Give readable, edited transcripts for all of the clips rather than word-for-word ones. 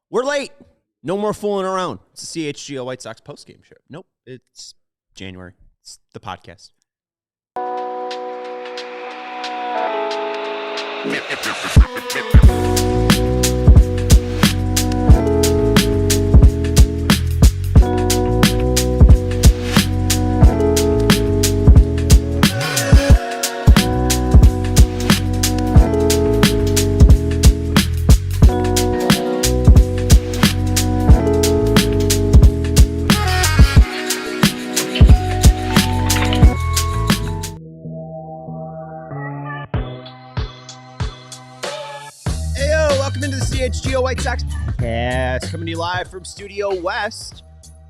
We're late. No more fooling around. It's the CHGO White Sox postgame show. Nope, it's January. It's the podcast. CHGO White Sox Podcast, coming to you live from Studio West,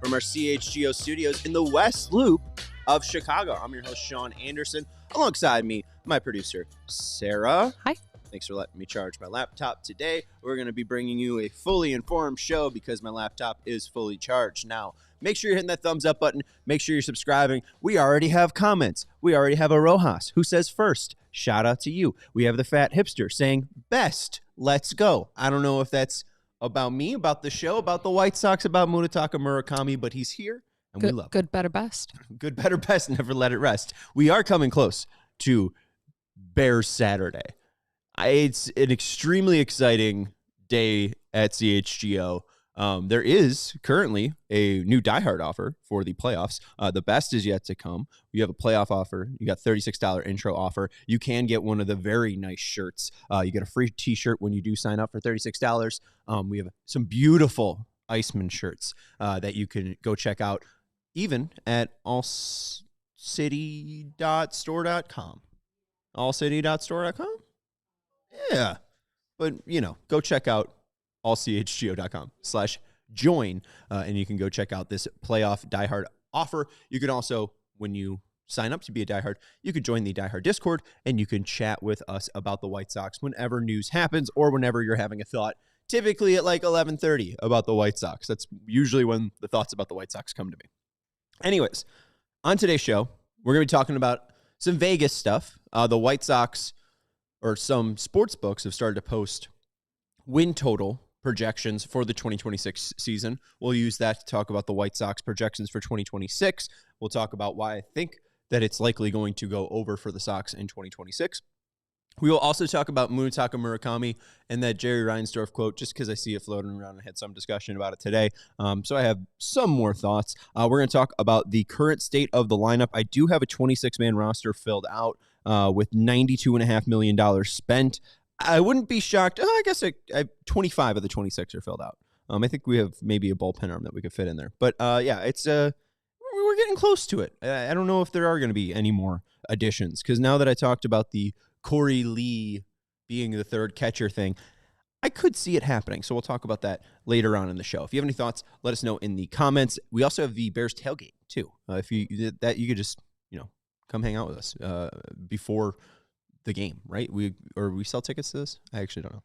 from our CHGO studios in the West Loop of Chicago. I'm your host, Sean Anderson. Alongside me, my producer, Sarah. Hi. Thanks for letting me charge my laptop today. We're going to be bringing you a fully informed show because my laptop is fully charged now. Make sure you're hitting that thumbs up button. Make sure you're subscribing. We already have comments. We already have a Rojas who says first. Shout out to you. We have the fat hipster saying best. Let's go. I don't know if that's about me, about the show, about the White Sox, about Munetaka Murakami, but he's here and we love him. Good, better, best. Good, better, best. Never let it rest. We are coming close to Bears Saturday. It's an extremely exciting day at CHGO. There is currently a new diehard offer for the playoffs. The best is yet to come. You have a playoff offer. You got $36 intro offer. You can get one of the very nice shirts. You get a free t-shirt when you do sign up for $36. We have some beautiful Iceman shirts that you can go check out even at allcity.store.com. allcity.store.com? Yeah. But, go check out allchgo.com/join, and you can go check out this playoff diehard offer. You can also, when you sign up to be a diehard, you can join the diehard Discord, and you can chat with us about the White Sox whenever news happens or whenever you're having a thought, typically at like 11:30 about the White Sox. That's usually when the thoughts about the White Sox come to me. Anyways, on today's show, we're going to be talking about some Vegas stuff. The White Sox, or some sports books, have started to post win total projections for the 2026 season. We'll use that to talk about the White Sox projections for 2026. We'll talk about why I think that it's likely going to go over for the Sox in 2026. We will also talk about Munetaka Murakami and that Jerry Reinsdorf quote, just because I see it floating around. I had some discussion about it today, so I have some more thoughts. We're going to talk about the current state of the lineup. I do have a 26-man roster filled out with $92.5 million spent. I wouldn't be shocked. I guess 25 of the 26 are filled out. I think we have maybe a bullpen arm that we could fit in there. But, yeah, it's we're getting close to it. I don't know if there are going to be any more additions because now that I talked about the Corey Lee being the third catcher thing, I could see it happening. So we'll talk about that later on in the show. If you have any thoughts, let us know in the comments. We also have the Bears tailgate, too. If you did that, you could just, come hang out with us before the game, right? We sell tickets to this? I actually don't know.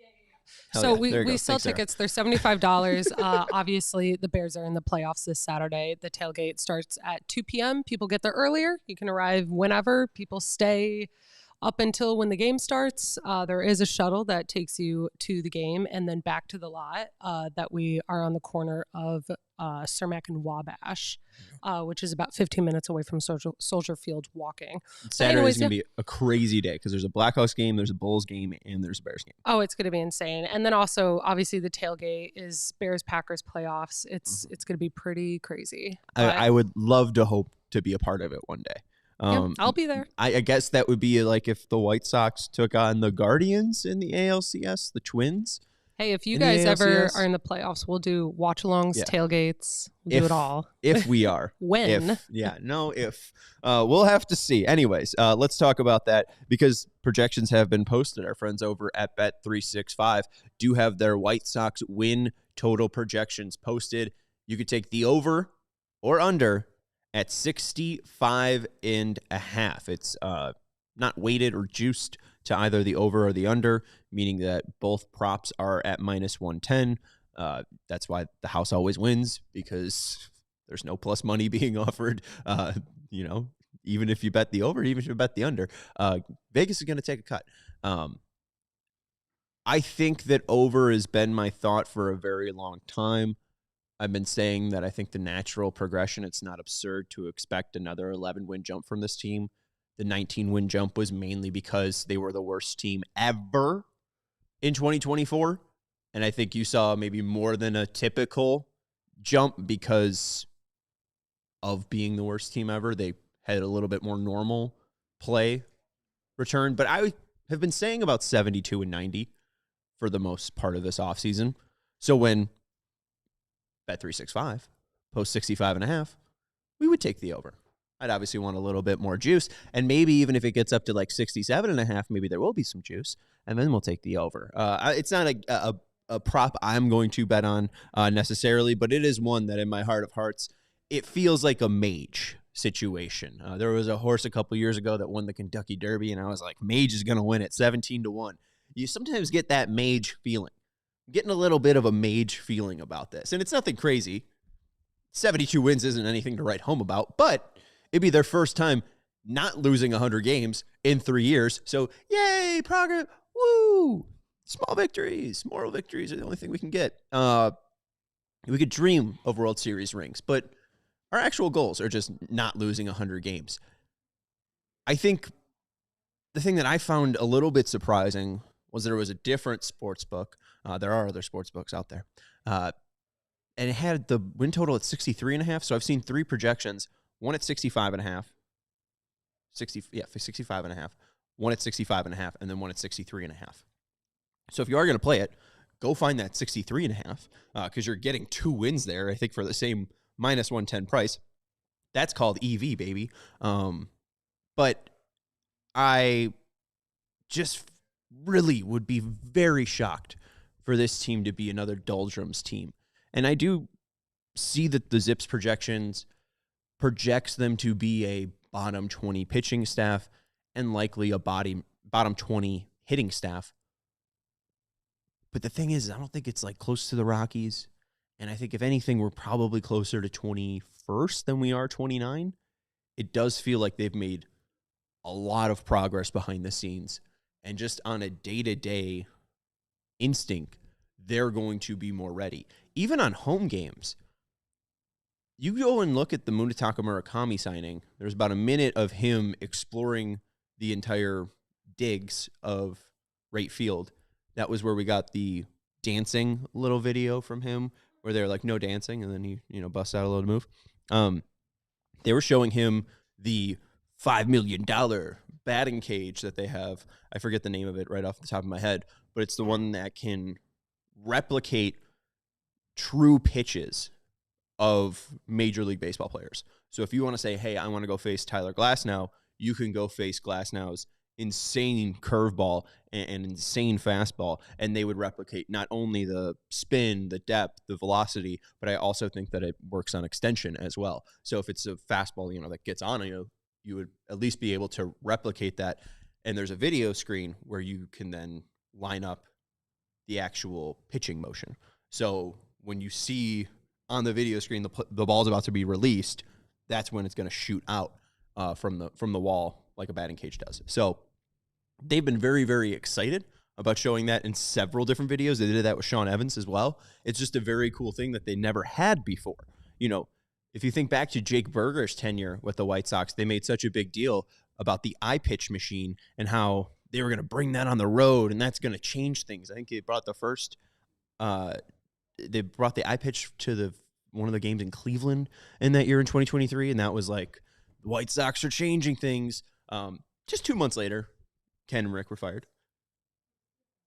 So we sell tickets. They're $75. Obviously, the Bears are in the playoffs this Saturday. The tailgate starts at 2 p.m. People get there earlier. You can arrive whenever. People stay up until when the game starts. There is a shuttle that takes you to the game and then back to the lot that we are on the corner of Cermak and Wabash, which is about 15 minutes away from Soldier Field walking. Saturday is going to be a crazy day because there's a Blackhawks game, there's a Bulls game, and there's a Bears game. Oh, it's going to be insane. And then also, obviously, the tailgate is Bears-Packers playoffs. It's going to be pretty crazy. I would love to hope to be a part of it one day. I'll be there. I guess that would be like if the White Sox took on the Guardians in the ALCS, the Twins. Hey, if you guys ever are in the playoffs, we'll do watch-alongs, tailgates. We'll do it all. If we are. When? If. We'll have to see. Anyways, let's talk about that because projections have been posted. Our friends over at Bet365 do have their White Sox win total projections posted. You could take the over or under at 65.5. It's not weighted or juiced to either the over or the under, meaning that both props are at -110. That's why the house always wins, because there's no plus money being offered. Even if you bet the over, even if you bet the under, Vegas is going to take a cut. I think that over has been my thought for a very long time. I've been saying that I think the natural progression, it's not absurd to expect another 11-win jump from this team. The 19-win jump was mainly because they were the worst team ever in 2024. And I think you saw maybe more than a typical jump because of being the worst team ever. They had a little bit more normal play return. But I have been saying about 72 and 90 for the most part of this offseason. So when Bet365 post 65.5, we would take the over. I'd obviously want a little bit more juice. And maybe even if it gets up to like 67.5, maybe there will be some juice. And then we'll take the over. It's not a prop I'm going to bet on necessarily, but it is one that in my heart of hearts, it feels like a mage situation. There was a horse a couple years ago that won the Kentucky Derby, and I was like, mage is going to win it 17-1. You sometimes get that mage feeling. I'm getting a little bit of a mage feeling about this. And it's nothing crazy. 72 wins isn't anything to write home about, but it'd be their first time not losing 100 games in 3 years. So, yay, progress. Woo! Small victories, moral victories are the only thing we can get. We could dream of World Series rings, but our actual goals are just not losing 100 games. I think the thing that I found a little bit surprising was there was a different sports book. There are other sports books out there. And it had the win total at 63.5. So I've seen 3 projections, one at 65.5, 65.5, one at 65.5, and then one at 63.5. So if you are going to play it, go find that 63.5 because you're getting 2 wins there, I think, for the same minus 110 price. That's called EV, baby. But I just really would be very shocked for this team to be another doldrums team. And I do see that the Zips projections projects them to be a bottom 20 pitching staff and likely a bottom 20 hitting staff. But the thing is, I don't think it's like close to the Rockies. And I think if anything, we're probably closer to 21st than we are 29. It does feel like they've made a lot of progress behind the scenes. And just on a day-to-day instinct, they're going to be more ready. Even on home games, you go and look at the Munetaka Murakami signing. There's about a minute of him exploring the entire digs of right field. That was where we got the dancing little video from him where they're like, no dancing. And then he, busts out a little move. They were showing him the $5 million batting cage that they have. I forget the name of it right off the top of my head, but it's the one that can replicate true pitches of Major League Baseball players. So if you want to say, hey, I want to go face Tyler Glasnow, you can go face Glasnow's insane curveball and insane fastball, and they would replicate not only the spin, the depth, the velocity, but I also think that it works on extension as well. So if it's a fastball, that gets on you would at least be able to replicate that. And there's a video screen where you can then line up the actual pitching motion. So when you see on the video screen the ball's about to be released, that's when it's going to shoot out from the wall like a batting cage does. So they've been very, very excited about showing that in several different videos. They did that with Sean Evans as well. It's just a very cool thing that they never had before. If you think back to Jake Berger's tenure with the White Sox, they made such a big deal about the iPitch machine and how they were going to bring that on the road, and that's going to change things. I think they brought the iPitch to one of the games in Cleveland in that year in 2023, and that was like, the White Sox are changing things. Just 2 months later, Ken and Rick were fired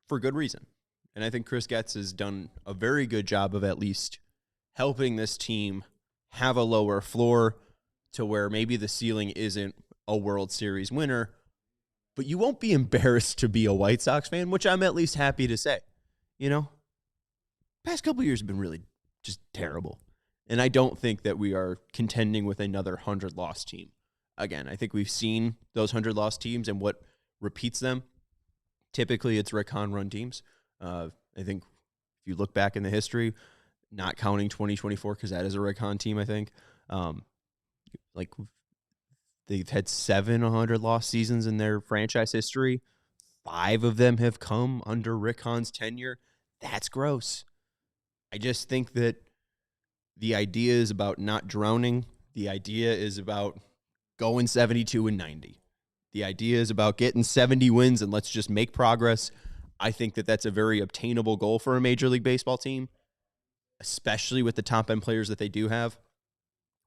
for good reason. And I think Chris Getz has done a very good job of at least helping this team have a lower floor to where maybe the ceiling isn't a World Series winner, but you won't be embarrassed to be a White Sox fan, which I'm at least happy to say. Past couple years have been really just terrible. And I don't think that we are contending with another 100-loss team. Again, I think we've seen those 100-loss teams and what repeats them. Typically, it's Rick Hahn-run teams. I think if you look back in the history, not counting 2024 because that is a Rick Hahn team, I think, they've had 7 100-loss seasons in their franchise history. 5 of them have come under Rick Hahn's tenure. That's gross. I just think that the idea is about not drowning. The idea is about going 72-90. The idea is about getting 70 wins and let's just make progress. I think that that's a very obtainable goal for a Major League Baseball team, especially with the top-end players that they do have.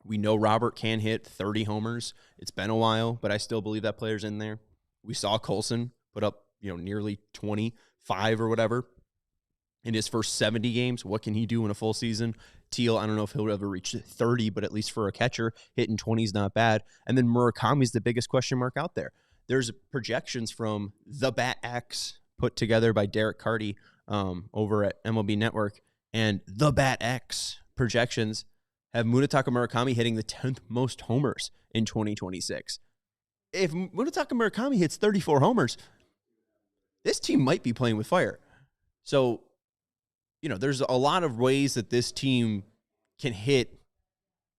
We know Robert can hit 30 homers. It's been a while, but I still believe that player's in there. We saw Colson put up, nearly 25 or whatever in his first 70 games. What can he do in a full season? Teal, I don't know if he'll ever reach 30, but at least for a catcher, hitting 20 is not bad. And then Murakami's the biggest question mark out there. There's projections from the Bat X put together by Derek Carty over at MLB Network, and the Bat X projections have Munetaka Murakami hitting the 10th most homers in 2026. If Munetaka Murakami hits 34 homers, this team might be playing with fire. So, there's a lot of ways that this team can hit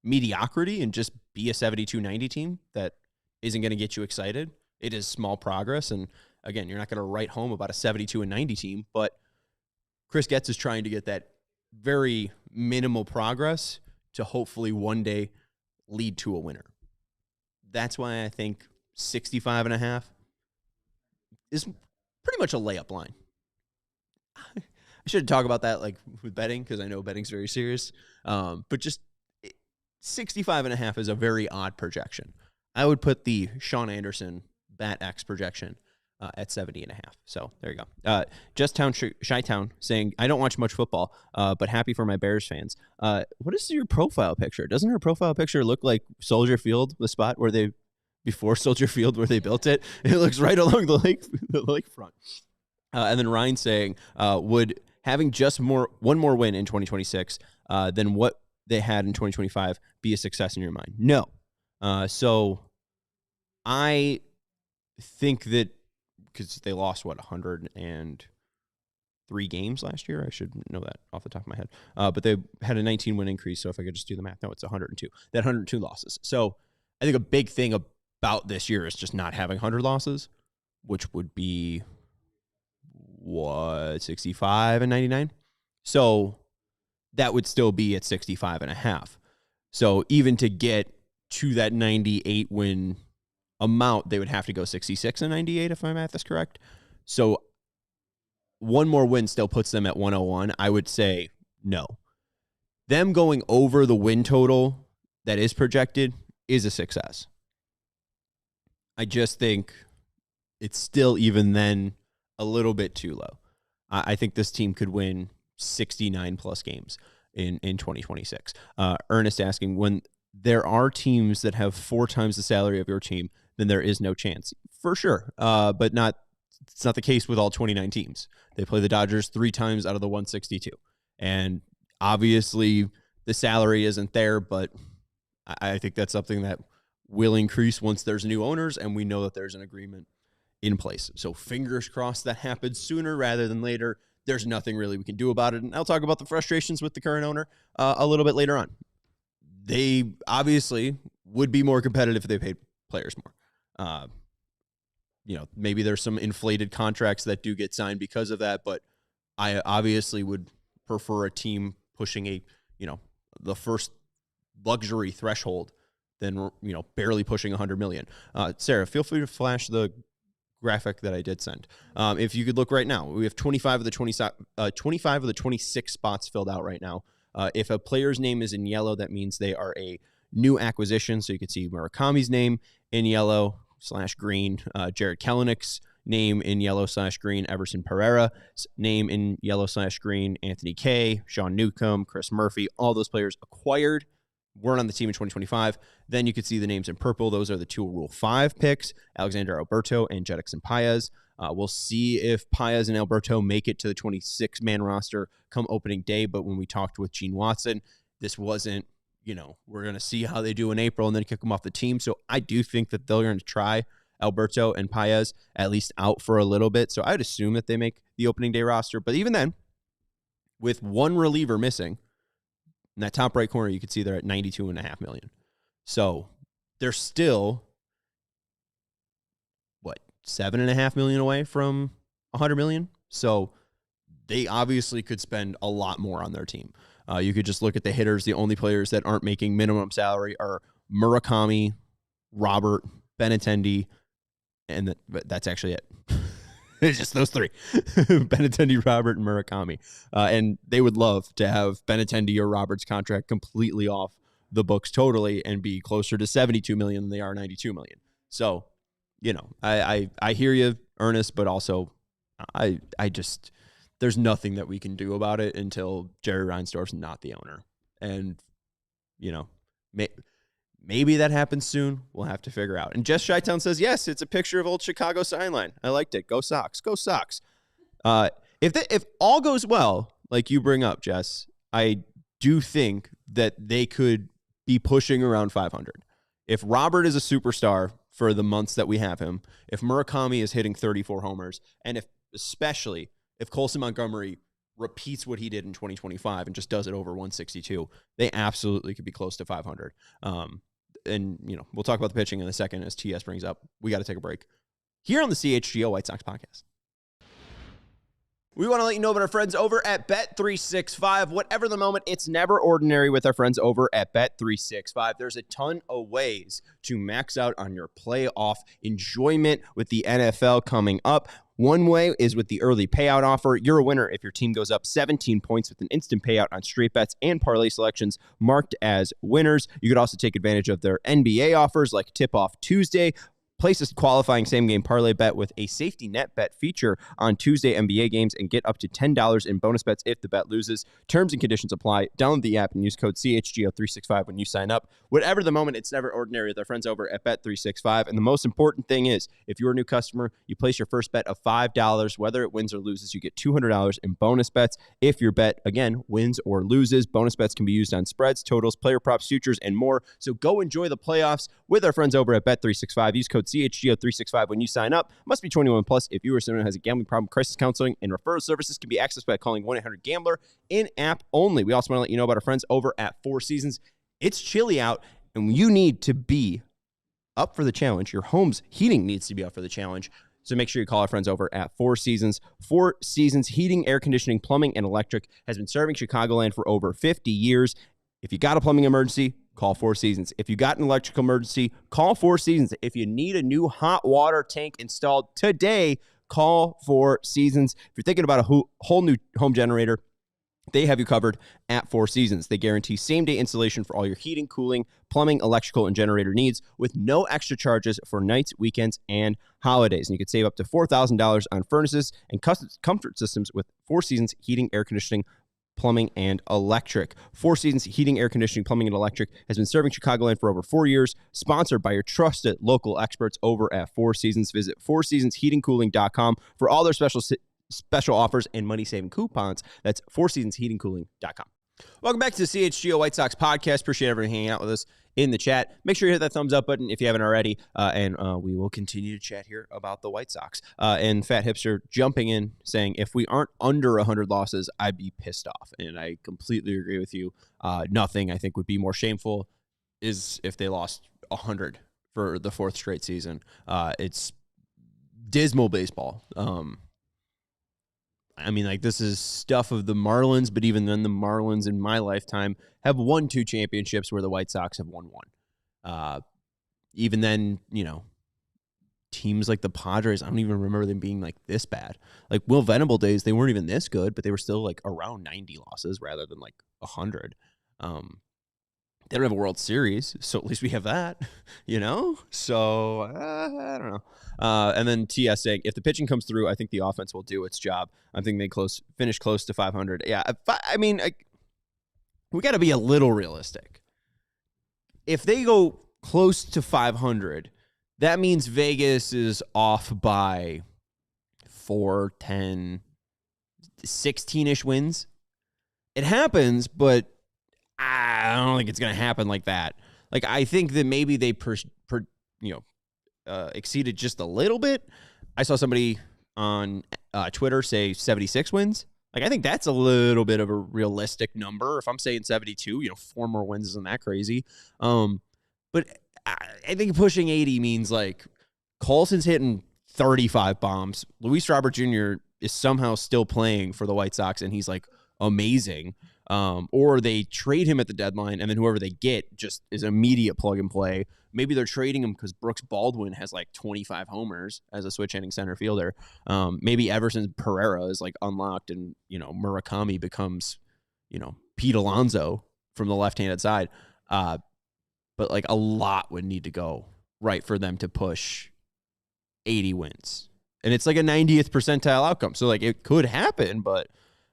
mediocrity and just be a 72-90 team that isn't going to get you excited. It is small progress. And again, you're not going to write home about a 72-90 team, but Chris Getz is trying to get that very minimal progress to hopefully one day lead to a winner. That's why I think 65.5 is pretty much a layup line. I should talk about that with betting because I know betting's very serious. But just 65.5 is a very odd projection. I would put the Sean Anderson Bat X projection at 70.5. So there you go. Just Town Chi-Town saying, I don't watch much football, but happy for my Bears fans. What is your profile picture? Doesn't her profile picture look like Soldier Field, the spot before Soldier Field where they built it? It looks right along the lakefront. And then Ryan saying, would having just one more win in 2026 than what they had in 2025 be a success in your mind? No. So I think that because they lost, 103 games last year? I should know that off the top of my head. But they had a 19-win increase, so if I could just do the math, no, it's 102. They had 102 losses. So I think a big thing about this year is just not having 100 losses, which would be 65 and 99. So that would still be at 65.5. So even to get to that 98 win amount, they would have to go 66 and 98 if my math is correct. So one more win still puts them at 101. I would say no. Them going over the win total that is projected is a success. I just think it's still even then a little bit too low. I think this team could win 69 plus games in 2026. Ernest asking, when there are teams that have 4 times the salary of your team, then there is no chance. For sure. But it's not the case with all 29 teams. They play the Dodgers 3 times out of the 162. And obviously the salary isn't there, but I think that's something that will increase once there's new owners and we know that there's an agreement in place. So fingers crossed that happens sooner rather than later. There's nothing really we can do about it. And I'll talk about the frustrations with the current owner a little bit later on. They obviously would be more competitive if they paid players more. Maybe there's some inflated contracts that do get signed because of that, but I obviously would prefer a team pushing the first luxury threshold than, barely pushing 100 million. Sarah, feel free to flash the graphic that I did send. If you could look right now, we have 25 of the 26 spots filled out right now. If a player's name is in yellow, that means they are a new acquisition. So you can see Murakami's name in yellow / green, Jared Kelenich's name in yellow / green, Everson Pereira's name in yellow / green, Anthony Kay, Sean Newcomb, Chris Murphy, all those players acquired, weren't on the team in 2025. Then you could see the names in purple. Those are the 2 Rule 5 picks, Alexander Alberto and Jetixson Paez. We'll see if Paez and Alberto make it to the 26-man roster come opening day. But when we talked with Gene Watson, this wasn't, we're going to see how they do in April and then kick them off the team. So I do think that they're going to try Alberto and Paez at least out for a little bit. So I'd assume that they make the opening day roster. But even then, with one reliever missing, in that top right corner, you can see they're at $92.5 million. So they're still, $7.5 million away from $100 million. So they obviously could spend a lot more on their team. You could just look at the hitters. The only players that aren't making minimum salary are Murakami, Robert, Benintendi, and that's actually it. It's just those three: Benintendi, Robert, and Murakami. And they would love to have Benintendi or Robert's contract completely off the books totally and be closer to $72 million than they are $92 million. So, I hear you, Ernest, but also I just there's nothing that we can do about it until Jerry Reinsdorf's not the owner. And, maybe that happens soon. We'll have to figure out. And Jess Shytown says, yes, it's a picture of old Chicago signline. I liked it. Go Sox. Go Sox. If all goes well, like you bring up, Jess, I do think that they could be pushing around 500. If Robert is a superstar for the months that we have him, if Murakami is hitting 34 homers, and especially if Colson Montgomery repeats what he did in 2025 and just does it over 162, they absolutely could be close to 500. And, we'll talk about the pitching in a second as TS brings up. We got to take a break here on the CHGO White Sox Podcast. We want to let you know about our friends over at Bet365. Whatever the moment, it's never ordinary with our friends over at Bet365. There's a ton of ways to max out on your playoff enjoyment with the NFL coming up. One way is with the early payout offer. You're a winner if your team goes up 17 points with an instant payout on straight bets and parlay selections marked as winners. You could also take advantage of their NBA offers like Tip-Off Tuesday. Place a qualifying same-game parlay bet with a safety net bet feature on Tuesday NBA games and get up to $10 in bonus bets if the bet loses. Terms and conditions apply. Download the app and use code CHGO365 when you sign up. Whatever the moment, it's never ordinary with our friends over at Bet365. And the most important thing is, if you're a new customer, you place your first bet of $5. Whether it wins or loses, you get $200 in bonus bets. If your bet, again, wins or loses, bonus bets can be used on spreads, totals, player props, futures, and more. So go enjoy the playoffs with our friends over at Bet365. Use code CHGO365 when you sign up. Must be 21 plus. If you or someone has a gambling problem, crisis counseling and referral services can be accessed by calling 1-800-GAMBLER in-app only. We also want to let you know about our friends over at Four Seasons. It's chilly out, and you need to be up for the challenge. Your home's heating needs to be up for the challenge. So make sure you call our friends over at Four Seasons. Four Seasons Heating, Air Conditioning, Plumbing, and Electric has been serving Chicagoland for over 50 years. If you got a plumbing emergency, call Four Seasons. If you got an electrical emergency, call Four Seasons. If you need a new hot water tank installed today, call Four Seasons. If you're thinking about a whole new home generator, they have you covered at Four Seasons. They guarantee same-day installation for all your heating, cooling, plumbing, electrical, and generator needs with no extra charges for nights, weekends, and holidays. And you could save up to $4,000 on furnaces and custom comfort systems with Four Seasons Heating, Air Conditioning, Plumbing, and Electric. Four Seasons Heating, Air Conditioning, Plumbing, and Electric has been serving Chicagoland for over 4 years, sponsored by your trusted local experts over at Four Seasons. Visit fourseasonsheatingcooling.com for all their special offers and money-saving coupons. That's fourseasonsheatingcooling.com. Welcome back to the CHGO White Sox Podcast. Appreciate everyone hanging out with us in the chat. Make sure you hit that thumbs up button if you haven't already, and we will continue to chat here about the White Sox. And Fat Hipster jumping in saying, if we aren't under 100 losses, I'd be pissed off. And I completely agree with you. Nothing I think would be more shameful is if they lost 100 for the fourth straight season. It's dismal baseball. I mean, like, this is stuff of the Marlins, but even then, the Marlins in my lifetime have won 2 championships where the White Sox have won 1. Even then, teams like the Padres, I don't even remember them being like this bad. Like Will Venable days, they weren't even this good, but they were still like around 90 losses rather than like 100. They don't have a World Series, so at least we have that, So, I don't know. And then TS saying, if the pitching comes through, I think the offense will do its job. I'm thinking they finish close to 500. Yeah, we got to be a little realistic. If they go close to 500, that means Vegas is off by 4, 10, 16-ish wins. It happens, but I don't think it's going to happen like that. Like, I think that maybe they exceeded just a little bit. I saw somebody on Twitter say 76 wins. Like, I think that's a little bit of a realistic number. If I'm saying 72, 4 more wins isn't that crazy. But I think pushing 80 means like Colson's hitting 35 bombs. Luis Robert Jr. is somehow still playing for the White Sox, and he's like amazing. Or they trade him at the deadline, and then whoever they get just is immediate plug and play. Maybe they're trading him because Brooks Baldwin has like 25 homers as a switch hitting center fielder. Maybe Everson Pereira is like unlocked, and Murakami becomes Pete Alonso from the left-handed side. But like a lot would need to go right for them to push 80 wins. And it's like a 90th percentile outcome. So like it could happen, but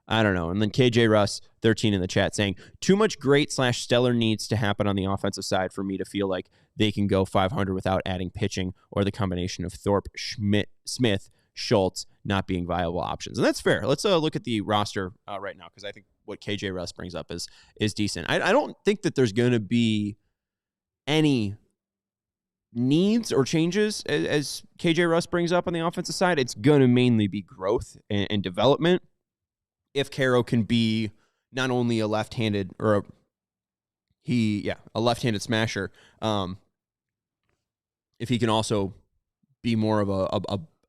I don't know. And then KJ Russ, 13 in the chat, saying, too much great/stellar needs to happen on the offensive side for me to feel like they can go 500 without adding pitching or the combination of Thorpe, Smith, Schultz not being viable options. And that's fair. Let's look at the roster right now, because I think what KJ Russ brings up is decent. I don't think that there's going to be any needs or changes as KJ Russ brings up on the offensive side. It's going to mainly be growth and development. If Caro can be not only a left-handed or a left-handed smasher, if he can also be more of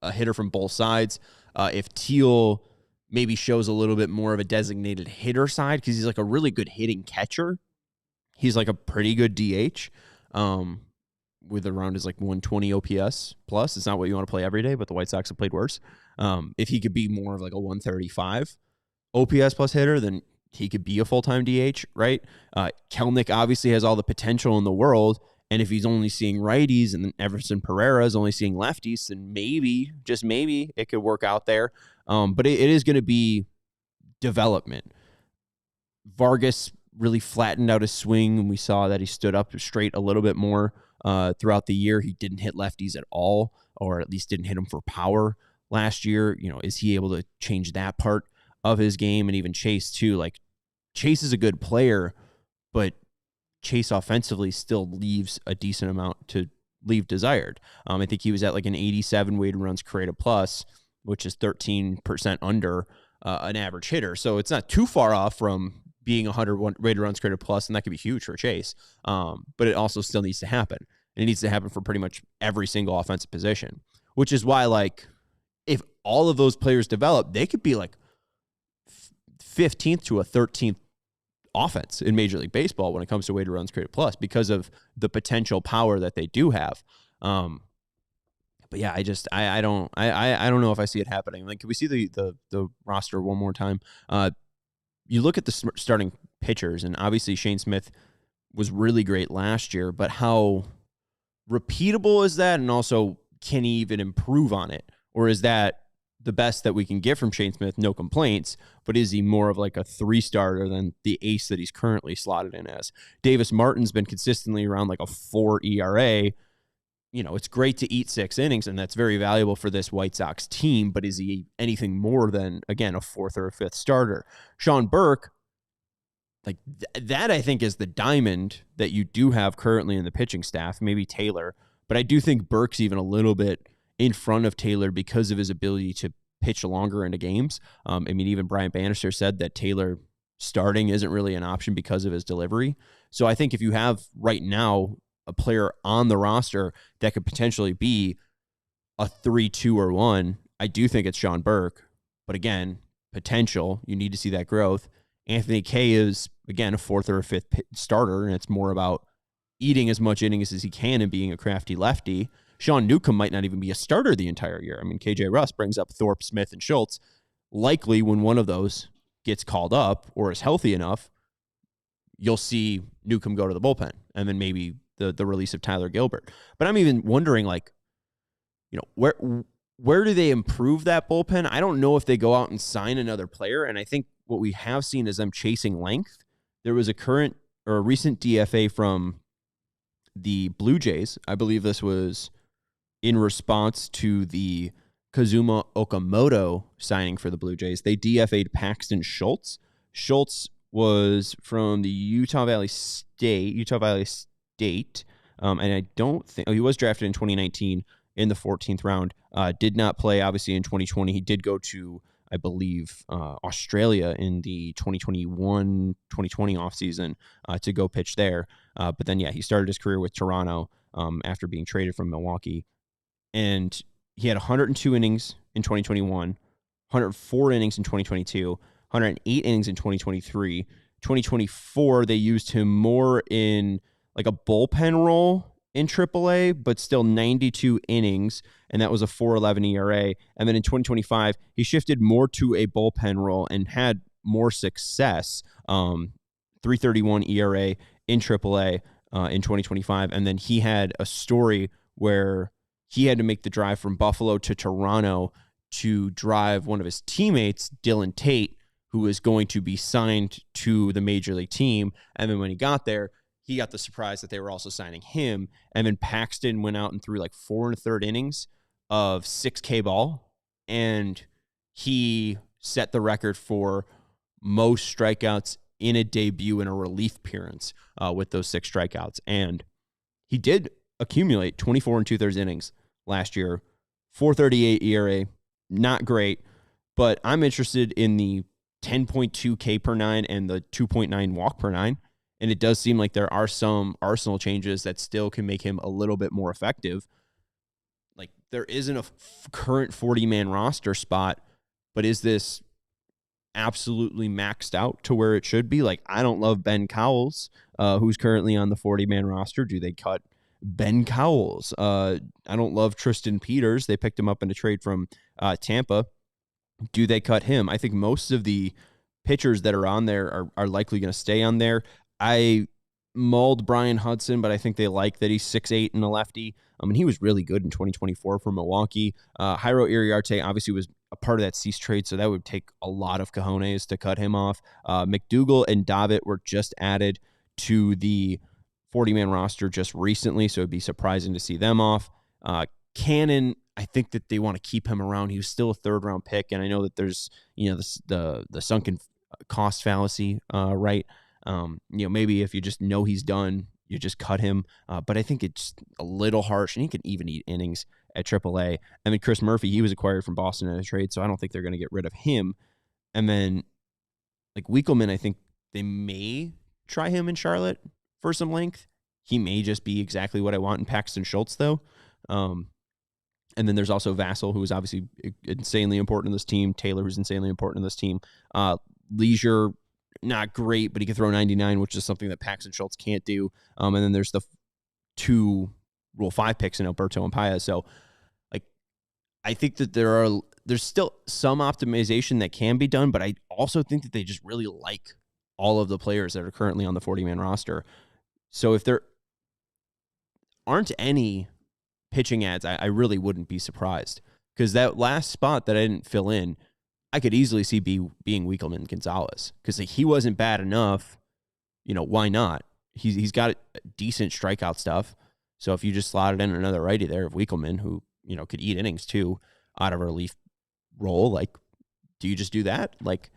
a hitter from both sides, if Teal maybe shows a little bit more of a designated hitter side, because he's like a really good hitting catcher. He's like a pretty good DH with around his like 120 OPS plus. It's not what you want to play every day, but the White Sox have played worse. If he could be more of like a 135 OPS plus hitter, then he could be a full-time DH, right? Kelnick obviously has all the potential in the world, and if he's only seeing righties and then Everson Pereira is only seeing lefties, then maybe, just maybe, it could work out there. But it is going to be development. Vargas really flattened out his swing, and we saw that he stood up straight a little bit more throughout the year. He didn't hit lefties at all, or at least didn't hit them for power last year. Is he able to change that part of his game? And even Chase too. Like, Chase is a good player, but Chase offensively still leaves a decent amount to leave desired. I think he was at like an 87 weighted runs created plus, which is 13% under an average hitter. So it's not too far off from being 101 weighted runs created plus, and that could be huge for Chase. But it also still needs to happen. And it needs to happen for pretty much every single offensive position, which is why, like, if all of those players develop, they could be like 15th to a 13th offense in Major League Baseball when it comes to weighted runs created plus, because of the potential power that they do have. But yeah, I don't know if I see it happening. Like, can we see the roster one more time? You look at the starting pitchers, and obviously Shane Smith was really great last year, but how repeatable is that? And also, can he even improve on it? Or is that the best that we can get from Shane Smith? No complaints, but is he more of like a 3-starter than the ace that he's currently slotted in as? Davis Martin's been consistently around like a 4 ERA. It's great to eat 6 innings, and that's very valuable for this White Sox team, but is he anything more than, again, a 4th or a 5th starter? Sean Burke, like that I think is the diamond that you do have currently in the pitching staff, maybe Taylor, but I do think Burke's even a little bit in front of Taylor because of his ability to pitch longer into games. Even Brian Bannister said that Taylor starting isn't really an option because of his delivery. So I think if you have right now a player on the roster that could potentially be a 3, 2, or 1, I do think it's Sean Burke. But again, potential, you need to see that growth. Anthony Kay is, again, a 4th or a 5th starter, and it's more about eating as much innings as he can and being a crafty lefty. Sean Newcomb might not even be a starter the entire year. I mean, KJ Russ brings up Thorpe, Smith, and Schultz. Likely when one of those gets called up or is healthy enough, you'll see Newcomb go to the bullpen, and then maybe the release of Tyler Gilbert. But I'm even wondering, like, where do they improve that bullpen? I don't know if they go out and sign another player, and I think what we have seen is them chasing length. There was a recent DFA from the Blue Jays. I believe this was in response to the Kazuma Okamoto signing for the Blue Jays. They DFA'd Paxton Schultz. Schultz was from the Utah Valley State, and I don't think he was drafted in 2019 in the 14th round. Did not play, obviously, in 2020. He did go to, I believe, Australia in the 2021-2020 offseason to go pitch there. But then, he started his career with Toronto after being traded from Milwaukee. And he had 102 innings in 2021, 104 innings in 2022, 108 innings in 2023. 2024, they used him more in like a bullpen role in AAA, but still 92 innings, and that was a 4.11 ERA. And then in 2025, he shifted more to a bullpen role and had more success, 3.31 ERA in AAA in 2025. And then he had a story where he had to make the drive from Buffalo to Toronto to drive one of his teammates, Dylan Tate, who was going to be signed to the major league team. And then when he got there, he got the surprise that they were also signing him. And then Paxton went out and threw like 4 1/3 innings of 6K ball. And he set the record for most strikeouts in a debut in a relief appearance with those 6 strikeouts. And he did accumulate 24 2/3 innings last year, 4.38 ERA, not great, but I'm interested in the 10.2 K per 9 and the 2.9 walk per 9. And it does seem like there are some arsenal changes that still can make him a little bit more effective. Like there isn't a current 40-man roster spot, but is this absolutely maxed out to where it should be? Like I don't love Ben Cowles, who's currently on the 40-man roster. Do they cut Ben Cowles? I don't love Tristan Peters. They picked him up in a trade from Tampa. Do they cut him? I think most of the pitchers that are on there are likely going to stay on there. I mulled Brian Hudson, but I think they like that he's 6'8" and a lefty. And he was really good in 2024 for Milwaukee. Jairo Iriarte obviously was a part of that Cease trade, so that would take a lot of cojones to cut him off. McDougal and Davitt were just added to the 40-man roster just recently, so it'd be surprising to see them off. Cannon, I think that they want to keep him around. He was still a 3rd-round pick, and I know that there's the sunken cost fallacy, right? Maybe if you just know he's done, you just cut him. But I think it's a little harsh, and he can even eat innings at AAA. I mean, Chris Murphy, he was acquired from Boston in a trade, so I don't think they're going to get rid of him. And then, like Wikelman, I think they may try him in Charlotte for some length. He may just be exactly what I want in Paxton Schultz, though. And then there's also Vassell, who is obviously insanely important in this team. Taylor, who's insanely important in this team. Leisure, not great, but he can throw 99, which is something that Paxton Schultz can't do. And then there's the 2 Rule 5 picks in Alberto and Paez. So, like, I think that there's still some optimization that can be done, but I also think that they just really like all of the players that are currently on the 40-man roster. So if there aren't any pitching ads, I really wouldn't be surprised, because that last spot that I didn't fill in, I could easily see being Wikelman Gonzalez, because he wasn't bad enough. Why not? He's got decent strikeout stuff. So if you just slotted in another righty there of Wikelman, who could eat innings too out of a relief role, like, do you just do that? Like,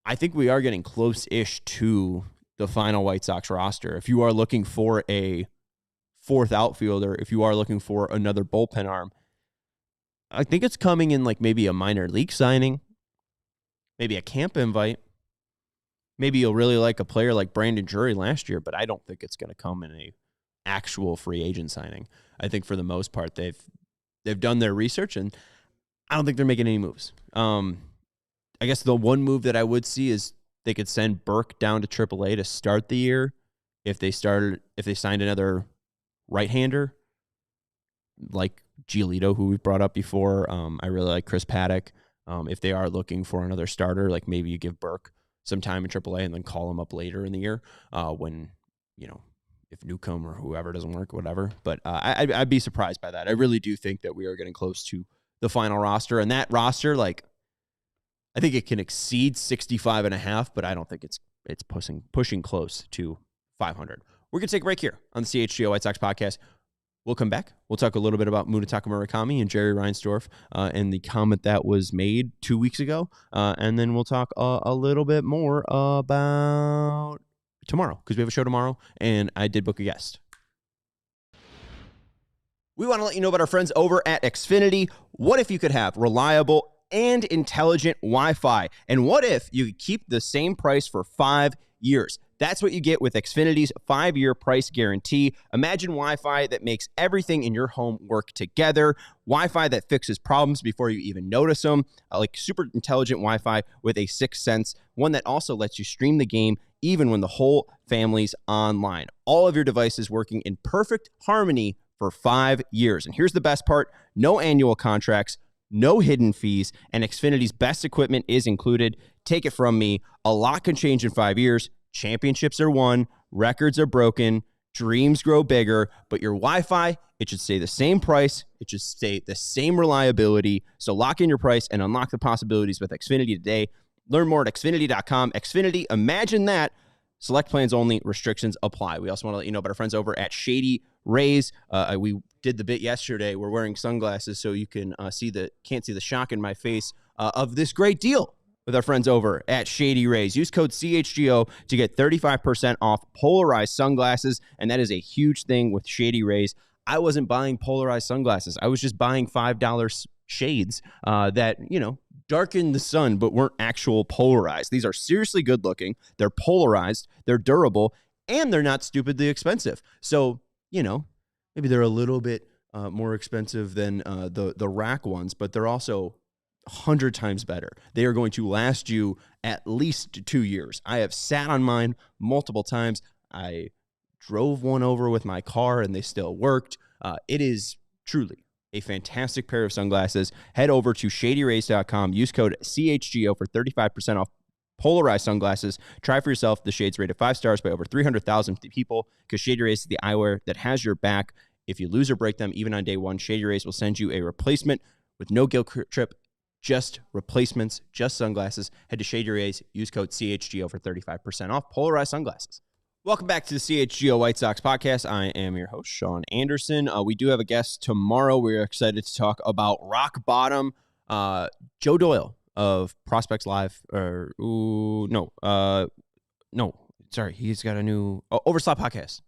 I think we are getting close-ish to the final White Sox roster. If you are looking for a 4th outfielder, if you are looking for another bullpen arm, I think it's coming in like maybe a minor league signing, maybe a camp invite. Maybe you'll really like a player like Brandon Drury last year, but I don't think it's going to come in a actual free agent signing. I think for the most part they've done their research, and I don't think they're making any moves. I guess the one move that I would see is they could send Burke down to AAA to start the year if they signed another right-hander like Giolito, who we've brought up before. I really like Chris Paddock. If they are looking for another starter, like maybe you give Burke some time in AAA and then call him up later in the year when, if Newcomb or whoever doesn't work, whatever. But I'd be surprised by that. I really do think that we are getting close to the final roster. And that roster, like, I think it can exceed 65.5, but I don't think it's pushing close to 500. We're going to take a break here on the CHGO White Sox Podcast. We'll come back. We'll talk a little bit about Munetaka Murakami and Jerry Reinsdorf and the comment that was made 2 weeks ago. And then we'll talk a little bit more about tomorrow, because we have a show tomorrow, and I did book a guest. We want to let you know about our friends over at Xfinity. What if you could have reliable and intelligent Wi-Fi? And what if you could keep the same price for 5 years. That's what you get with Xfinity's 5-year price guarantee. Imagine Wi-Fi that makes everything in your home work together. Wi-Fi that fixes problems before you even notice them. Like super intelligent Wi-Fi with a sixth sense. One that also lets you stream the game even when the whole family's online. All of your devices working in perfect harmony for 5 years. And here's the best part. No annual contracts, no hidden fees, and Xfinity's best equipment is included. Take it from me. A lot can change in 5 years. Championships are won, records are broken, dreams grow bigger, but your Wi-Fi, it should stay the same price. It should stay the same reliability. So lock in your price and unlock the possibilities with Xfinity today. Learn more at Xfinity.com. Xfinity, imagine that. Select plans only. Restrictions apply. We also want to let you know about our friends over at Shady Rays. We did the bit yesterday. We're wearing sunglasses so you can can't see the shock in my face of this great deal with our friends over at Shady Rays. Use code CHGO to get 35% off polarized sunglasses, and that is a huge thing with Shady Rays. I wasn't buying polarized sunglasses. I was just buying $5 shades that, darken the sun but weren't actual polarized. These are seriously good looking. They're polarized. They're durable, and they're not stupidly expensive. So, maybe they're a little bit more expensive than the rack ones, but they're also 100 times better. They are going to last you at least 2 years. I have sat on mine multiple times. I drove one over with my car and they still worked. It is truly a fantastic pair of sunglasses. Head over to shadyrays.com. Use code CHGO for 35% off polarized sunglasses. Try for yourself. The shades rated 5 stars by over 300,000 people because Shady Rays is the eyewear that has your back. If you lose or break them, even on day one, Shady Rays will send you a replacement with no guilt trip. Just replacements, just sunglasses. Head to Shady Rays. Use code CHGO for 35% off polarized sunglasses. Welcome back to the CHGO White Sox Podcast. I am your host, Sean Anderson. We do have a guest tomorrow. We're excited to talk about rock bottom. Joe Doyle of Prospects Live. He's got a new Overslot Podcast.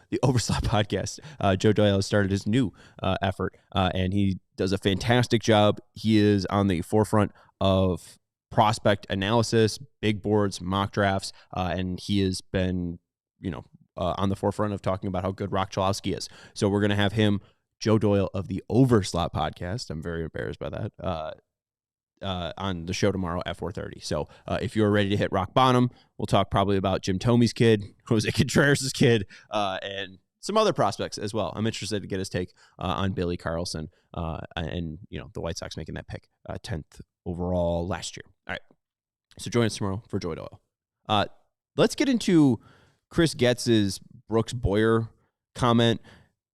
The Overslot Podcast. Joe Doyle has started his new effort, and he does a fantastic job. He is on the forefront of prospect analysis, big boards, mock drafts, and he has been, on the forefront of talking about how good Rock Chalowski is. So we're going to have him, Joe Doyle of the Overslot Podcast. I'm very embarrassed by that. On the show tomorrow at 4:30. So if you're ready to hit rock bottom, we'll talk probably about Jim Thome's kid, Jose Contreras' kid, and some other prospects as well. I'm interested to get his take on Billy Carlson and the White Sox making that pick 10th overall last year. All right. So join us tomorrow for Joe Doyle. Let's get into Chris Getz's Brooks Boyer comment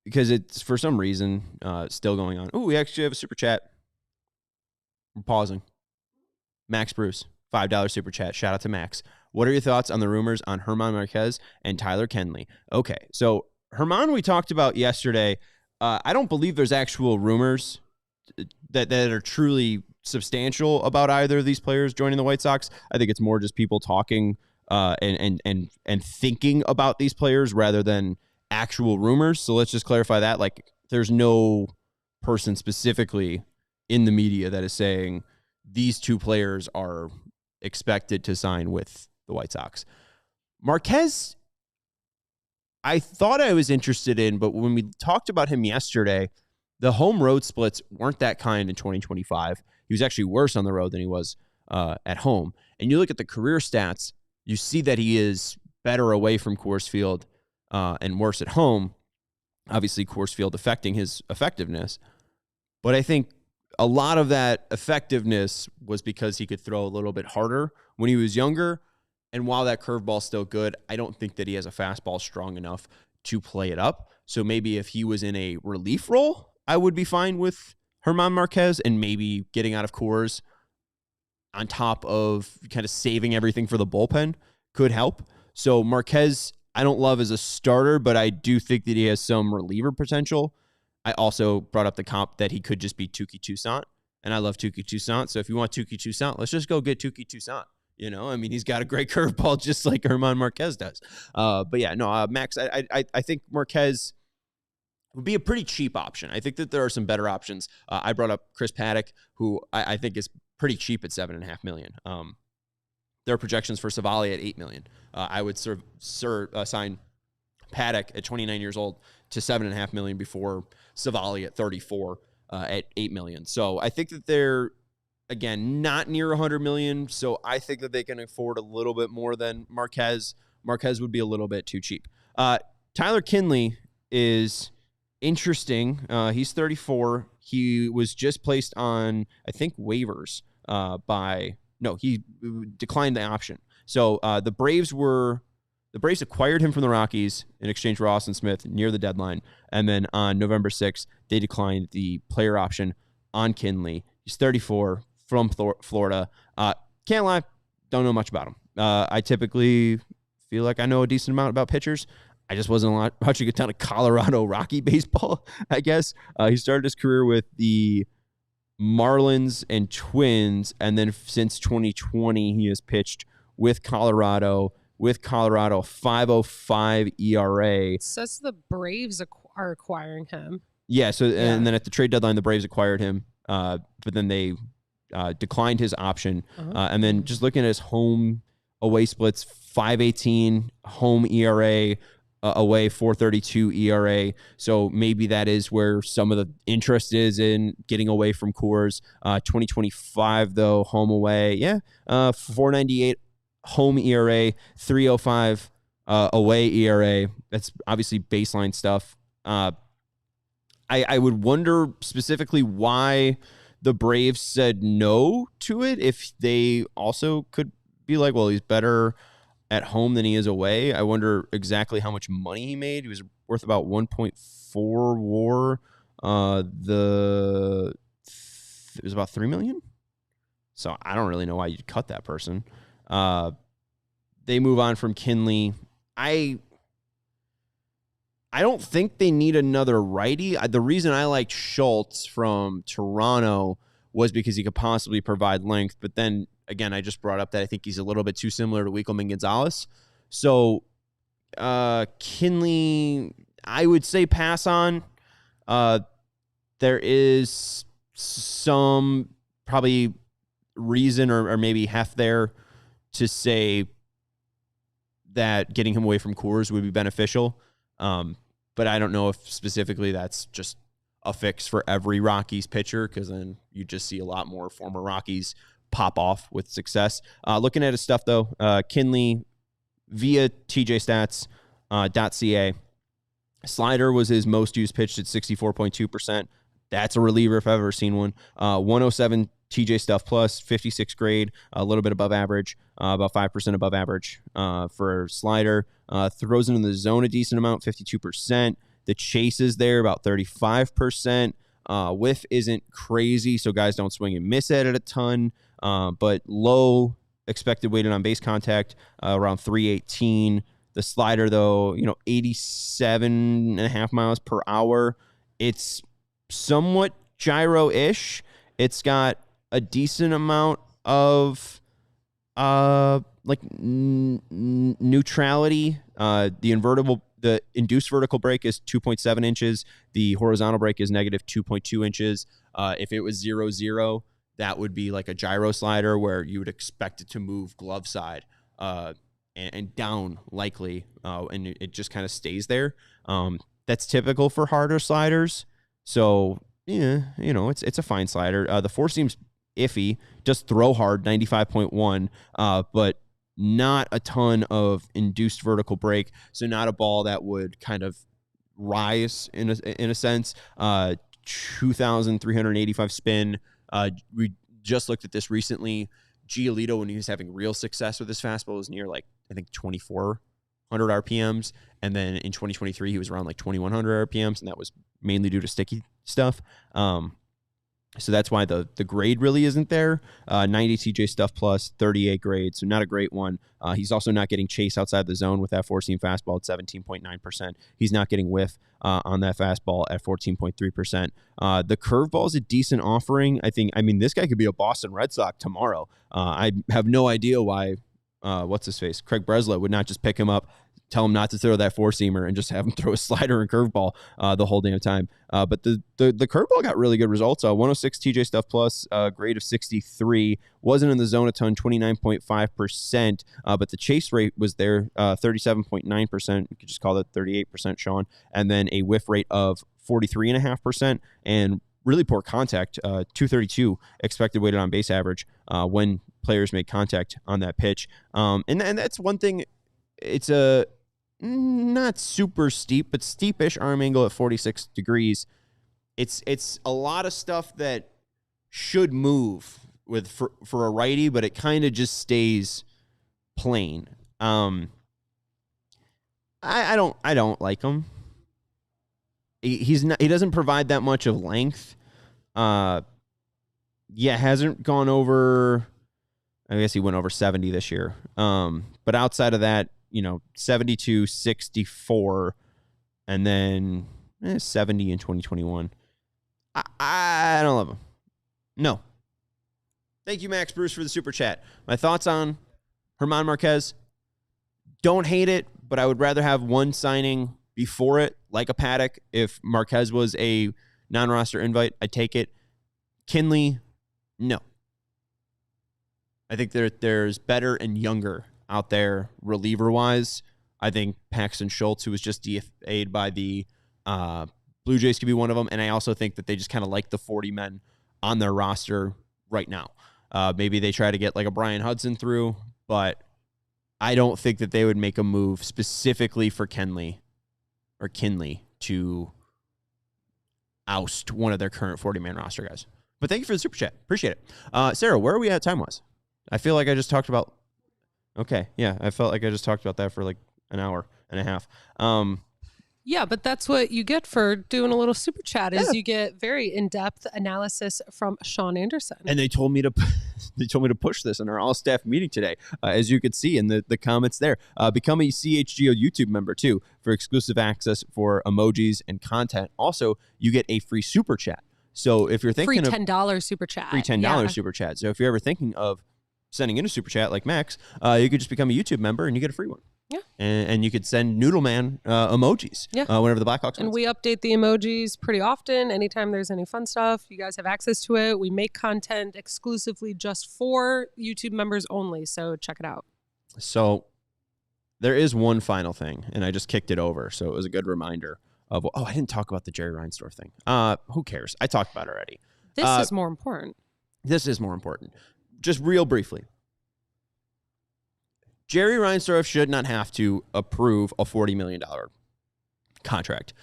because it's for some reason still going on. Oh, we actually have a super chat. We're pausing. Max Bruce, $5 super chat. Shout out to Max. What are your thoughts on the rumors on German Marquez and Tyler Kinley? Okay, so German we talked about yesterday. I don't believe there's actual rumors that are truly substantial about either of these players joining the White Sox. I think it's more just people talking and thinking about these players rather than actual rumors. So let's just clarify that. Like, there's no person specifically in the media that is saying these two players are expected to sign with the White Sox. Marquez, I thought I was interested in, but when we talked about him yesterday, the home road splits weren't that kind in 2025. He was actually worse on the road than he was at home. And you look at the career stats, you see that he is better away from Coors Field and worse at home. Obviously, Coors Field affecting his effectiveness. But I think a lot of that effectiveness was because he could throw a little bit harder when he was younger. And while that curveball's still good, I don't think that he has a fastball strong enough to play it up. So maybe if he was in a relief role, I would be fine with German Marquez and maybe getting out of Coors on top of kind of saving everything for the bullpen could help. So Marquez, I don't love as a starter, but I do think that he has some reliever potential. I also brought up the comp that he could just be Touki Toussaint, and I love Touki Toussaint. So if you want Touki Toussaint, let's just go get Touki Toussaint. He's got a great curveball just like German Marquez does. Max, I think Marquez would be a pretty cheap option. I think that there are some better options. I brought up Chris Paddock, who I think is pretty cheap at $7.5 million. There are projections for Savali at $8 million. I would sign Paddock at 29 years old to $7.5 million before Savali at 34 at $8 million. So I think that they're, again, not near $100 million. So I think that they can afford a little bit more than Marquez. Marquez would be a little bit too cheap. Tyler Kinley is interesting. He's 34. He was just placed on, I think, waivers he declined the option. So the Braves acquired him from the Rockies in exchange for Austin Smith near the deadline. And then on November 6th, they declined the player option on Kinley. He's 34 from Florida. Can't lie, don't know much about him. I typically feel like I know a decent amount about pitchers. I just wasn't watching a ton of Colorado Rocky baseball, I guess. He started his career with the Marlins and Twins, and then since 2020, he has pitched with Colorado, 5.05 ERA. It says the Braves are acquiring him. Yeah, and then at the trade deadline, the Braves acquired him, but then they declined his option. And then just looking at his home away splits, 5.18 home ERA, away 4.32 ERA. So maybe that is where some of the interest is in getting away from Coors. 2025 though, home away, 4.98 home ERA, 3.05 away ERA. That's obviously baseline stuff. I would wonder specifically why the Braves said no to it, if they also could be like, well, he's better at home than he is away. I wonder exactly how much money he made. He was worth about 1.4 WAR. It was about $3 million. So I don't really know why you'd cut that person. They move on from Kinley. I don't think they need another righty. The reason I liked Schultz from Toronto was because he could possibly provide length. But then, again, I just brought up that I think he's a little bit too similar to Wikelman Gonzalez. So Kinley, I would say pass on. There is some probably reason or maybe heft there to say that getting him away from Coors would be beneficial. But I don't know if specifically that's just a fix for every Rockies pitcher, because then you just see a lot more former Rockies pop off with success. Looking at his stuff, though, Kinley, via TJStats.ca, slider was his most used pitch at 64.2%. That's a reliever if I've ever seen one. 107 TJ stuff plus, 56 grade, a little bit above average, about 5% above average for slider. Throws into the zone a decent amount, 52%. The chase is there, about 35%. Whiff isn't crazy, so guys don't swing and miss at it a ton. But low expected weighted on base contact, around 318. The slider, though, 87.5 miles per hour. It's somewhat gyro-ish. It's got a decent amount of neutrality. The induced vertical break is 2.7 inches. The horizontal break is negative 2.2 inches. If it was 0-0, that would be like a gyro slider where you would expect it to move glove side and down likely, and it just kind of stays there. That's typical for harder sliders. So yeah, it's a fine slider. The four seam's iffy. Just throw hard, 95.1, but not a ton of induced vertical break. So not a ball that would kind of rise in a sense. 2,385 spin. We just looked at this recently. Giolito, when he was having real success with his fastball, was near 2,400 RPMs. And then in 2023, he was around 2,100 RPMs, and that was mainly due to sticky stuff. So that's why the grade really isn't there. 90 TJ stuff plus, 38 grade, so not a great one. He's also not getting chase outside the zone with that four-seam fastball at 17.9%. He's not getting whiff on that fastball at 14.3%. The curveball is a decent offering. This guy could be a Boston Red Sox tomorrow. I have no idea why, what's-his-face, Craig Breslow would not just pick him up, tell him not to throw that four-seamer and just have him throw a slider and curveball the whole damn time. But the curveball got really good results. 106 TJ Stuff plus, grade of 63. Wasn't in the zone a ton, 29.5%. But the chase rate was there, 37.9%. You could just call that 38%, Sean. And then a whiff rate of 43.5%. And really poor contact, 232 expected weighted on base average when players make contact on that pitch. And that's one thing. It's a not super steep, but steepish arm angle at 46 degrees. It's a lot of stuff that should move for a righty, but it kind of just stays plain. I don't like him. He doesn't provide that much of length. Hasn't gone over. I guess he went over 70 this year. But outside of that, 72, 64, and then 70 in 2021. I don't love him. No. Thank you, Max Bruce, for the super chat. My thoughts on German Marquez. Don't hate it, but I would rather have one signing before it, like a Paddock. If Marquez was a non-roster invite, I'd take it. Kinley, no. I think there's better and younger out there reliever-wise. I think Paxton Schultz, who was just DFA'd by the Blue Jays, could be one of them. And I also think that they just kind of like the 40 men on their roster right now. Maybe they try to get like a Brian Hudson through, but I don't think that they would make a move specifically for Kinley to oust one of their current 40-man roster guys. But thank you for the super chat. Appreciate it. Sarah, where are we at time-wise? I feel like I just talked about... Okay, yeah, I felt like I just talked about that for like an hour and a half. Yeah, but that's what you get for doing a little super chat is you get very in-depth analysis from Sean Anderson. And they told me to push this in our all-staff meeting today, as you could see in the comments there. Become a CHGO YouTube member, too, for exclusive access for emojis and content. Also, you get a free super chat. So if you're thinking free $10 super chat. Free $10 super chat. So if you're ever thinking of sending in a super chat like Max, you could just become a YouTube member and you get a free one. Yeah. And you could send Noodleman emojis whenever the Blackhawks And we update the emojis pretty often. Anytime there's any fun stuff, you guys have access to it. We make content exclusively just for YouTube members only. So check it out. So there is one final thing, and I just kicked it over. So it was a good reminder of, I didn't talk about the Jerry Reinsdorf thing. Who cares? I talked about it already. This is more important. This is more important. Just real briefly. Jerry Reinsdorf should not have to approve a $40 million contract.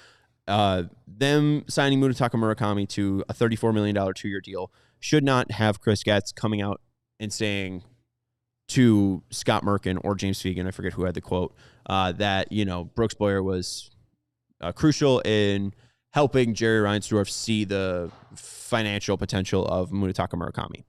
Them signing Munetaka Murakami to a $34 million 2-year deal should not have Chris Getz coming out and saying to Scott Merkin or James Fegan, I forget who had the quote, that, Brooks Boyer was crucial in helping Jerry Reinsdorf see the financial potential of Munetaka Murakami.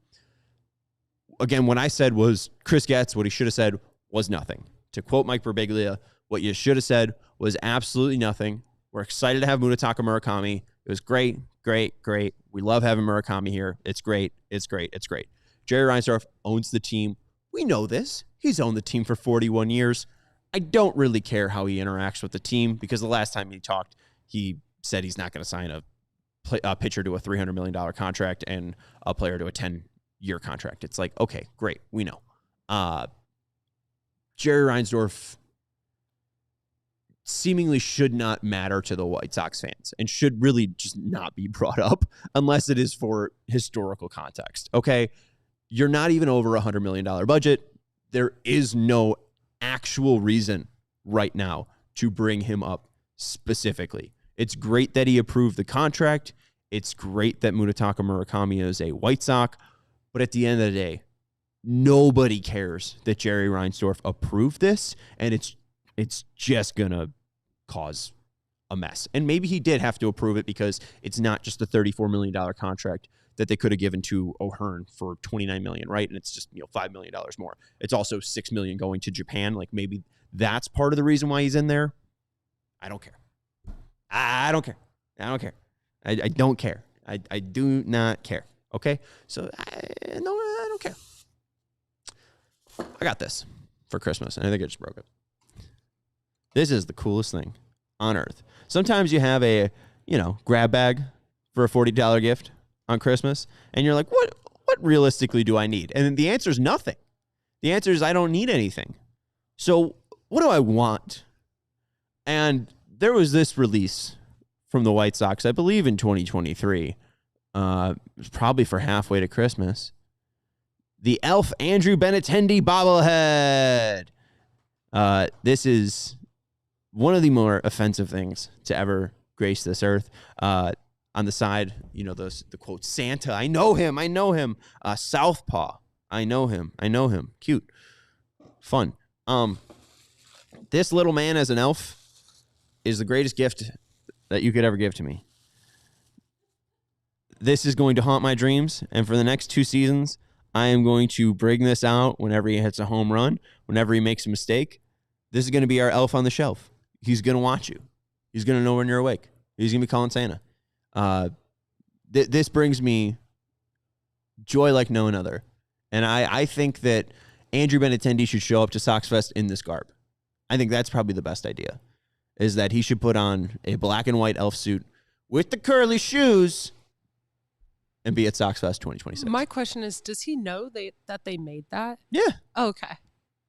Again, what I said was Chris Getz, what he should have said was nothing. To quote Mike Birbiglia, what you should have said was absolutely nothing. We're excited to have Munetaka Murakami. It was great, great, great. We love having Murakami here. It's great. It's great. It's great. Jerry Reinsdorf owns the team. We know this. He's owned the team for 41 years. I don't really care how he interacts with the team because the last time he talked, he said he's not going to sign a pitcher to a $300 million contract and a player to a 10-year contract. It's like, okay, great. We know. Jerry Reinsdorf seemingly should not matter to the White Sox fans and should really just not be brought up unless it is for historical context. Okay, you're not even over a $100 million budget. There is no actual reason right now to bring him up specifically. It's great that he approved the contract. It's great that Munetaka Murakami is a White Sox. But at the end of the day, nobody cares that Jerry Reinsdorf approved this, and it's just going to cause a mess. And maybe he did have to approve it because it's not just a $34 million contract that they could have given to O'Hearn for $29 million, right? And it's just $5 million more. It's also $6 million going to Japan. Like maybe that's part of the reason why he's in there. I don't care. I don't care. I don't care. I don't care. I do not care. Okay? So I don't care. I got this for Christmas, and I think I just broke it. This is the coolest thing on earth. Sometimes you have a, grab bag for a $40 gift on Christmas, and you're like, what realistically do I need? And the answer is nothing. The answer is I don't need anything. So what do I want? And there was this release from the White Sox, I believe in 2023. It was probably for halfway to Christmas. The Elf Andrew Benintendi bobblehead. This is one of the more offensive things to ever grace this earth. On the side, the quote, Santa, I know him. Southpaw, I know him. Cute. Fun. This little man as an elf is the greatest gift that you could ever give to me. This is going to haunt my dreams, and for the next 2 seasons, I am going to bring this out whenever he hits a home run, whenever he makes a mistake. This is going to be our elf on the shelf. He's going to watch you. He's going to know when you're awake. He's going to be calling Santa. This brings me joy like no other. And I think that Andrew Benintendi should show up to Sox Fest in this garb. I think that's probably the best idea, is that he should put on a black and white elf suit with the curly shoes and be at Sox Fest 2026. My question is, does he know that they made that? Yeah. Oh, okay.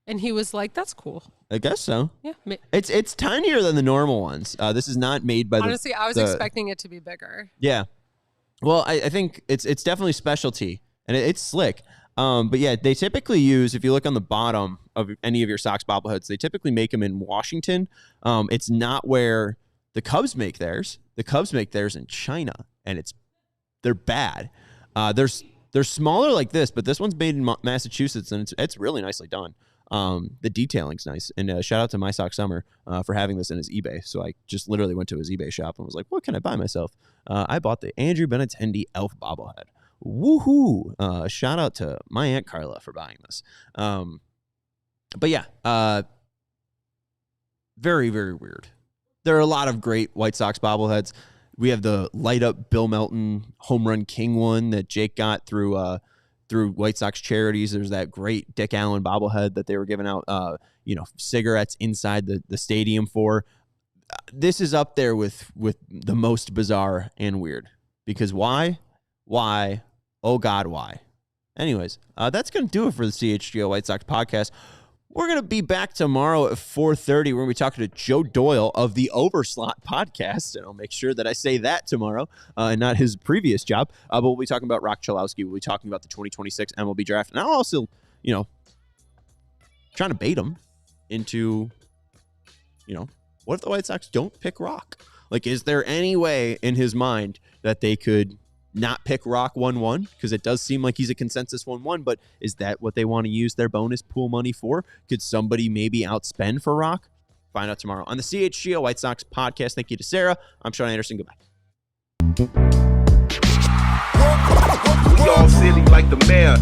And he was like, that's cool. I guess so. Yeah. It's tinier than the normal ones. This is not made by Honestly, I was expecting it to be bigger. Yeah. Well, I think it's definitely specialty, and it's slick. But yeah, they typically use, if you look on the bottom of any of your Sox bobbleheads, they typically make them in Washington. It's not where the Cubs make theirs. The Cubs make theirs in China, and they're bad. They're smaller like this, but this one's made in Massachusetts, and it's really nicely done. The detailing's nice, and shout out to My Sox Summer for having this in his eBay. So I just literally went to his eBay shop and was like, what can I buy myself? I bought the Andrew Benintendi elf bobblehead. Woohoo! Shout out to my Aunt Carla for buying this. But yeah, very, very weird. There are a lot of great White Sox bobbleheads. We have the light up Bill Melton home run king one that Jake got through White Sox charities. There's that great Dick Allen bobblehead that they were giving out, cigarettes inside the stadium for. This is up there with the most bizarre and weird, because why? Oh God, why? Anyways, that's going to do it for the CHGO White Sox podcast. We're going to be back tomorrow at 4:30. We're going to be talking to Joe Doyle of the Overslot podcast, and I'll make sure that I say that tomorrow and not his previous job. But we'll be talking about Rock Chalowski. We'll be talking about the 2026 MLB draft. And I'll also, trying to bait him into, what if the White Sox don't pick Rock? Like, is there any way in his mind that they could not pick Rock 1-1? Because it does seem like he's a consensus 1-1, but is that what they want to use their bonus pool money for? Could somebody maybe outspend for Rock? Find out tomorrow on the CHGO White Sox podcast. Thank you to Sarah. I'm Sean Anderson. Goodbye. We all silly like the mayor.